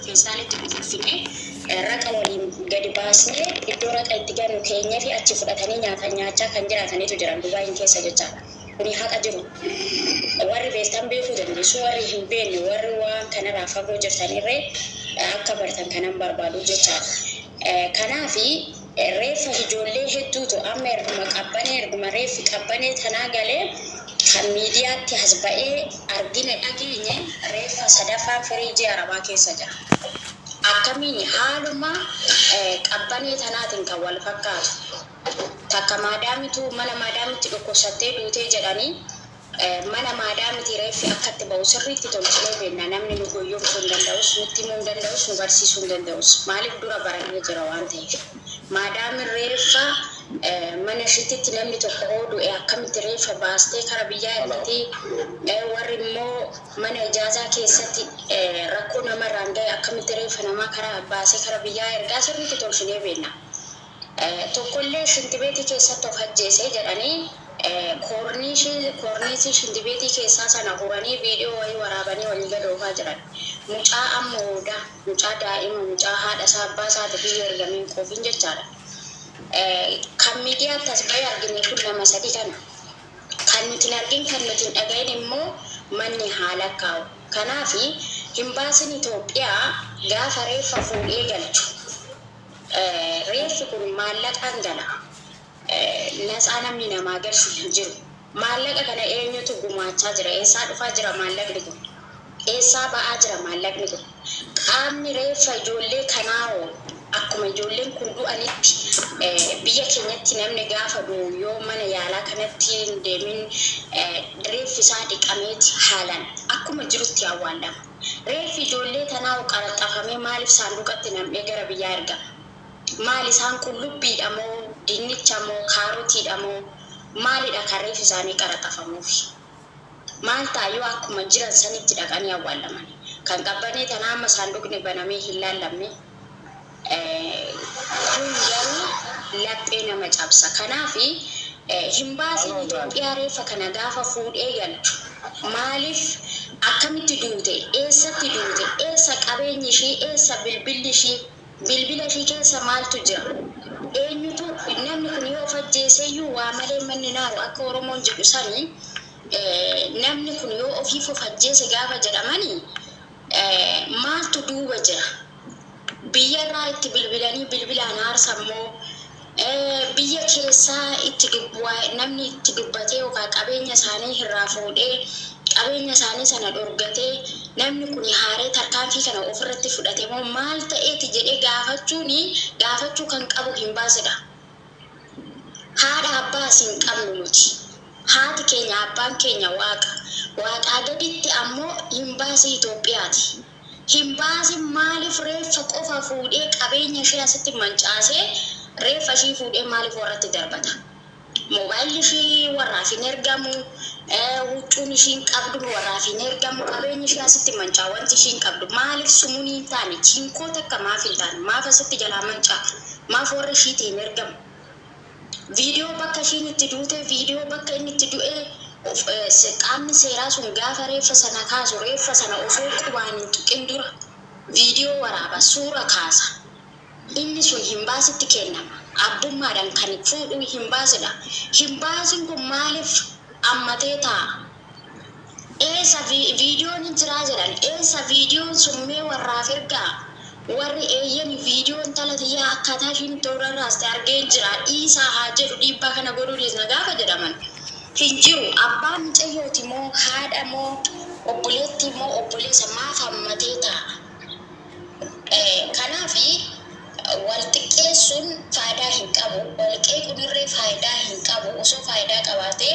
feestaalitti kufuufine raqa waliin gadi baasnee iddoo raqa itti gannu keenyaa fi achi fudhatanii nyaachaa kan jiraataniitu jiran Dubaayin keessa jechaadha. Kuni haqa jiru. Warri beektan beekuu dandeessu, warri hin beekne warri waan kanarraa fagoo jirtanirree akka bartan kanan barbaadu jechaadha. Kanaafi reeffa ijoollee hedduutu amma erguma reeffi qabbanee tanaa galee kan miidiyaatti as ba'ee argine dhageenye reeffa sadaffaan firiijii Arabaa keessa jira. Akkamiin haaluma qabbanee tanaatiin kan wal fakkaatu. Takka maadaamitu mana maadaamitti dhukkubsattee duutee jedhanii mana maadaamiti reeffi akkatti ba'u sirriitti tolchee beekna. Namni nu goyyomsuu hin danda'us, nutti himuu hin danda'us, nu barsiisuu hin danda'us. Maaliif dura barannee jira waan ta'eef. Maadaami reeffa mana ishiitti namni tokko du'e akkamitti reeffa baastee kara biyyaa ergatee warri immoo mana ijaazaa keessatti rakkoo namarraan ga'e akkamitti reeffa namaa karaa baasee kara biyyaa ergaa sirriitti tolchinee beekna. Tokkollee shintibeetii keessatti of ajjeesee jedhanii koorniisii shintibeetii keessaa sana huranii viidiyoo wayii waraabanii walii gad oofaa jiran. Mucaa ammooda, mucaa daa'ima, mucaa haadha isaa abbaa isaati biyya ergameen qofiin jechaadha. Kan miidiyaatti as ba'ee argine kun lama sadii kana. Kan nuti hin argin kan nuti hin dhagahin immoo manni haala kaa'u. Kanaafi himbaasiin Itoophiyaa gaafa reeffa fuudhee galchu. Reeffi kun maallaqaan gala. Natsaa namni namaa galchu hin jiru. Maallaqa kana eenyutu gumaachaa jira? Eessaa dhufaa jira maallaqni kun? Eessaa ba'aa jira maallaqni kun? Qaamni reeffa ijoollee kanaawoo akkuma ijoolleen kun du'anitti biyya keenyatti namni gaafa du'u yoo mana yaalaa kanatti hin deemin reeffi isaa dhiqameeti haalan akkuma jirutti awwaallama. Reeffi ijoollee tanaa'u qaraxxafamee maaliif saanduqatti nam'ee gara biyyaa ergama? Maal isaan kun lubbiidha moo dinnicha moo kaarotiidha moo maalidha kan reeffi isaanii qaraxxafamuufi? Maal taayoo akkuma jiran sanitti dhaqanii awwaallaman. Kan qabbanee tanaa amma saanduqni banamee hin laallamne kun garuu laphee nama cabsa. Kanaafi himbaasiin Itoophiyaa reeffa kana gaafa fuudhee galchu maaliif akkamitti duute? Eessatti duute? Eessa qabeenyi ishii? Eessa bilbilli ishii? Bilbila ishii keessa maaltu jira? Eenyutu namni kun yoo of ajjeeseeyyuu waa malee manni naaru akka Oromoon jedhu sanii namni kun yoo ofiif of ajjeese gaafa jedhamanii maaltu duuba jira? Biyyarraa itti bilbilanii bilbilaan aarsammoo biyya keessaa itti namni itti dubbatee yookaan qabeenya isaanii irraa fuudhee qabeenya isaanii sana dhorgatee namni kun haaree tarkaanfii kana ofirratti fudhate moo maal ta'eeti jedhee gaafachuu kan qabu himbaasidha. Haadha abbaa hin qabnu nuti. Haati keenya abbaan keenya waaqaa gaditti ammoo himbaasii Itoophiyaati. Himbaasiin maaliif reeffa qofa fuudhee qabeenya ishee asitti mancaasee reeffa ishii fuudhee maaliif warratti darbata? Moobaayilli ishii warraaf hin ergamu, huccuun ishiin qabdu warraaf hin ergamu, qabeenya ishee asitti mancaa wanti ishiin qabdu maaliif sumuun hin taane chiinkoo takka maaf hin taane maaf asitti jalaa mancaa maaf warra ishiitti hin ergamu? Viidiyoo bakka ishiin itti duute, viidiyoo bakka inni itti du'ee qaamni seeraa sun gaafa reeffa sana kaasu reeffa sana osoo qubaan hin tuqin dura viidiyoo waraaba suura kaasa. Inni sun himbaasitti kennama. Abbummaadhaan kan fuudhu himbaasidha. Himbaasiin kun maaliif ammatee taa'a? Eessa viidiyoon hin jiraa jedhan? Eessa viidiyoon summee warraaf ergaa? Warri eeyyan viidiyoon talatiyyaa akkaataa ishiin toorarraas ta'e argee jira. Dhiisaa haa jedhu dhiibbaa kana godhuu dhiisna gaafa jedhaman. Hin jiru. Abbaan mucayyooti moo haadha moo obboleetti moo obboleessa maaf ammatee taa'a? Kanaafi wal xiqqeessuun faayidaa hin qabu. Walqee kunirree faayidaa hin qabu. Osoo faayidaa qabaatee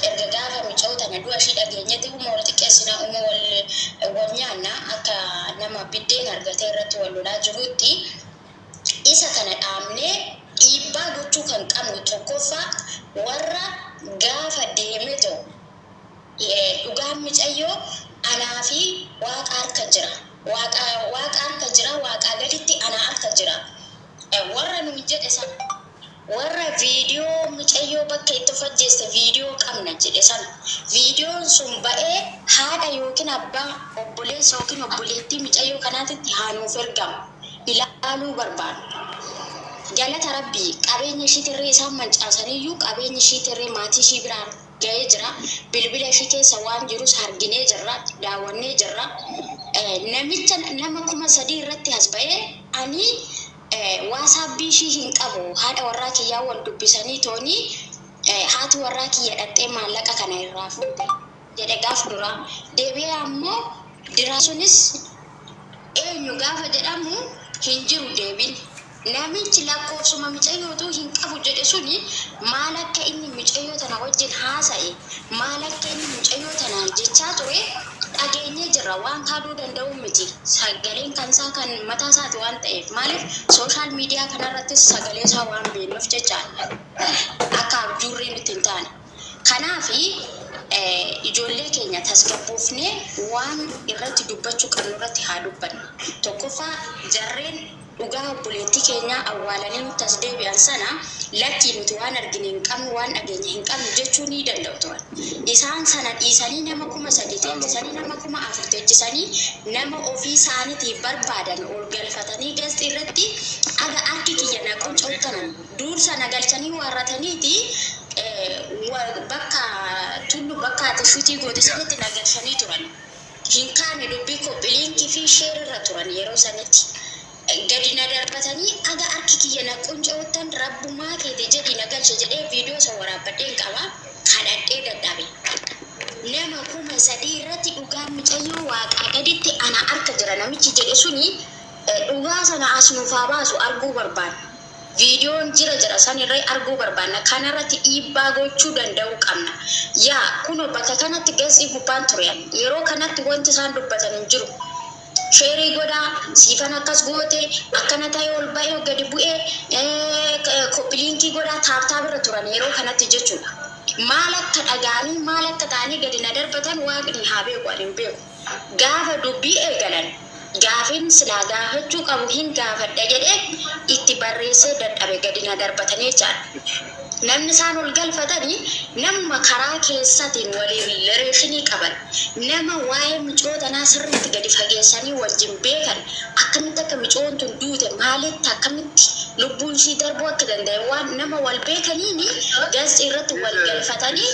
erga gaafa micoota na du'a ishii dhageenyetti uma wal xiqqeessina uma wal nyaanna akka nama biddeen argatee irratti wal lolaa jirutti isa kana dhaabnee dhiibbaa gochuu kan qabnu tokkoffaa warra gaafa deemeto dhugaan micayyoo anaa fi waaqa harka jira. Waaqa harka jira, waaqa gaditti ana harka jira. Warra nu jedhe san warra viidiyoo mucayyoo bakka itti fajjeesse viidiyoo qabna jedhe sana viidiyoon sun ba'ee haadha yookiin abbaa obboleessa yookiin obboleettii mucayyoo kanaatitti haanuuf ergama ilaaluu barbaadu. Galata Rabbii qabeenya ishiitirree isaan mancaasaniyyuu qabeenya ishiitirree maatii ishii biraan ga'ee jira. Bilbila ishii keessa waan jirus arginee jirra, daawwannee jirra. Namicha nama 3,000 irratti as ba'ee ani waasaabbii ishii hin qabu haadha warraa kiyyaa wal dubbisanii tooni haati warraa kiyya dhattee maallaqa kana irraa fuute jedhe gaaf dura. Deebi'ee ammoo diraa sunis eenyu gaafa jedhamu hin jiru deebiin. Namichi lakkoofsuma mucayyootu hin qabu jedhe suni maal akka inni mucayyoo tana wajjin haasa'e maal akka inni mucayyoo tanaan jechaa ture dhageenyee jirra. Waan kaaduu danda'u miti sagaleen kan isaa kan mataa isaati waan ta'eef maaliif sooshaal miidiyaa kanarrattis sagalee isaa waan beeknuuf jechaan akka abjuurree nutti hin taane. Kanaafi ijoollee keenya tasgabbuufnee waan irratti dubbachuu qabnu irratti haa dubbannu. Tokkoffaa jarreen dhugaa obboleettii keenya awwaalanii nutti as deebi'an sana lakkii nuti waan argine hin qabnu waan dhageenye hin qabnu jechuu ni danda'u turan. Isaan sana dhiisanii nama 3,000 teessisanii nama 4,000 teessisanii nama ofii isaaniitiif barbaadan ol galfatanii gaazexaa irratti aga arki kiyya naquun cootanan duur sana galchanii warrataniiti bakka tullu bakka ati shutii goote sanatti nagalchanii turan. Hin kaane dubbii kophiliinkii fi sheerarra turan yeroo sanatti. Gadi na darbatanii aga arki kiyya naquun cootan rabbumaa keete jedhi nagalche jedhee viidiyoo isa waraabadheen qaba kadhadhee dadhabe. Nama 3,000 irratti dhugaa mucayyoo waaqaa gaditti ana arka jira namichi jedhe suni dhugaa sana as nuufaa baasu arguu barbaanna. Viidiyoon jira sanirree arguu barbaanna. Kanarratti dhiibbaa gochuu danda'uu qabna. Yaa kunoo bakka kanatti gaazexii gubbaan ture yeroo kanatti wanti isaan dubbatan hin jiru. Sheerii godhaa siifan akkas goote akkana ta'e ol ba'ee gadi bu'ee koppiliinkii godhaa taabtaa bira turan yeroo kanatti jechuudha. Maal akka dhagaanii maal akka ta'anii gadi na darbatan waaqni haa beeku ani hin beeku. Gaafa dubbii eegalan gaafin silaa gaafachuu qabu hin gaafadha jedhee itti barreessee dadhabe gadi na darbatanii jechaadha. Namni isaan ol galfatanii nama karaa keessatiin waliin reeshinii qaban nama waa'ee mucoo tanaa sirriitti gadi fageessanii wajjin beekan akkamitti akka mucoon tun duute maalitti akkamitti lubbuun ishii darbuu akka danda'e waan nama wal beekaniin gaazexaa irratti wal galfatanii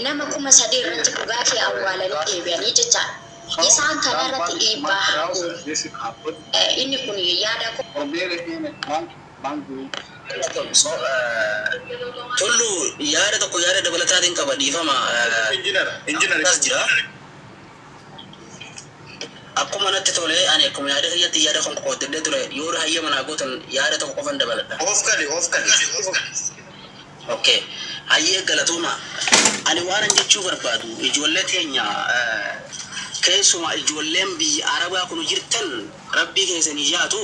nama 3,000 irratti dhugaa kee awwaalanii deebi'anii jechaadha. Isaan kanarratti dhiibbaa inni kun yaada Tullu yaada tokko yaada dabalataatiin qaba dhiifama. Injiinar jira. Akkuma natti tole ani akkuma yaada kiyyatti yaada kan qoodde ture yoo hayyama naa gootan yaada tokko qofan dabalata. Of kali. Okay. Hayyee galatuma. Ani waan jechuu barbaadu ijoollee teenya keessumaa ijoolleen biyya Arabaa kun jirtan Rabbii keessanii jaatu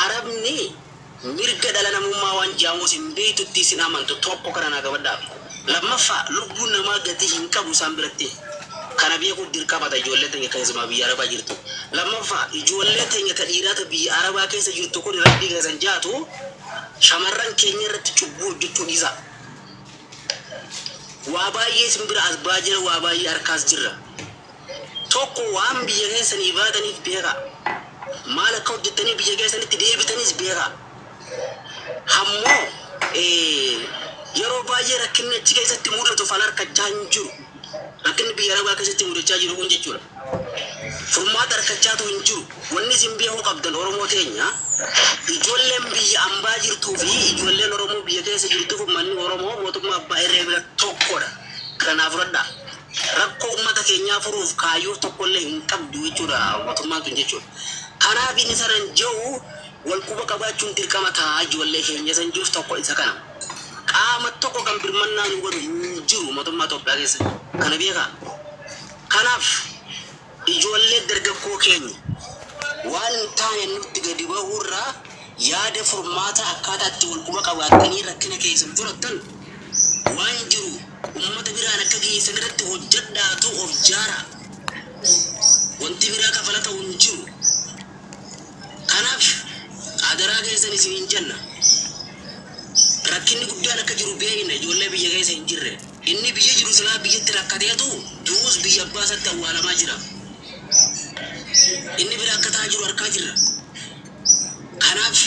Arabni mirga dhala namummaa waan jaamus hin beektutti isin amantu tokko kana naa gabadhaaf. Lammaffaa lubbuun namaa gatii hin qabu isaan biratti. Kana beekuu dirqamata ijoollee teenya keessumaa biyya Arabaa jirtu. Lammaffaa ijoollee teenya ta dhiiraata biyya Arabaa keessa jirtu kun Rabbii keessan jaatu shamarran keenya irratti cubbuu hojjechuu dhiisa. Waa baay'ee isin bira as baa jira waa baay'ee harkaas jirra. Tokko waan biyya keessanii baataniif beeka. Maal akka hojjettanii biyya keessanitti deebitanis beeka. Hammoo yeroo baay'ee rakkinni achi keessatti mudatu fal harkachaa hin jiru. Rakkinni biyya Arabaa keessatti mudachaa jiru kun jechuudha. Furmaata harkachaatu hin jiru. Wanni isin beekuu qabdan Oromoo teenya ijoolleen biyya ambaa jirtuu fi ijoolleen Oromoo biyya keessa jirtuuf manni Oromoo mootummaa abbaa irree bira tokkodha. Kanaaf fudhadhaa. Rakkoo uummata keenyaa furuuf kaayyoo tokkollee hin qabdu jechuudha mootummaan kun jechuudha. Kanaaf inni sanan jiru wal quba qabaachuun dirqama ta'a ijoollee keenya san jiruuf tokko isa kana. Qaama tokko kan birmannaa nu godhu hin jiru mootummaa Itoophiyaa keessa. Kana beekaa. Kanaaf ijoollee dargaggoo keenya waan hin taane nutti gadi ba'uurraa yaada furmaata akkaataa itti wal quba qabaatanii rakkina keessan fudhattan waan jiru ummata biraan akka geessan irratti hojjedhaatu of jaara. Wanti biraa kafalata hin jiru. Kanaaf adaraa keessan isin hin jenna. rakkinni guddaan akka jiru beekna ijoollee biyya keessa hin jirre inni biyya jiru silaa biyyatti rakkateetu duus biyya abbaasatti awwaalamaa jira inni bira akka ta'aa jiru harkaa jirra kanaaf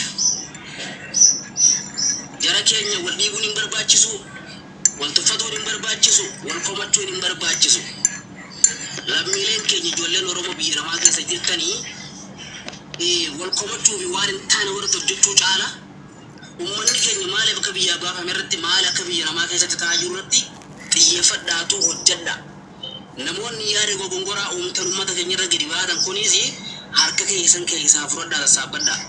jara keenya wal dhiibuun hin barbaachisu wal tuffatuun hin barbaachisu wal komachuun hin barbaachisu lammiileen keenya ijoolleen Oromoo biyya namaa keessa jirtanii wal komachuu fi waan hin taane warra hojjechuu caala ummanni keenya maaliif akka biyya baafame irratti maal akka biyya namaa keessatti ta'aa jiru irratti xiyyeeffadhaatu hojjedha namoonni yaada gogongoraa uumtan uummata keenya irra gadi baatan kunis harka keessan keessaa fudhadhaa sassaabbadhaa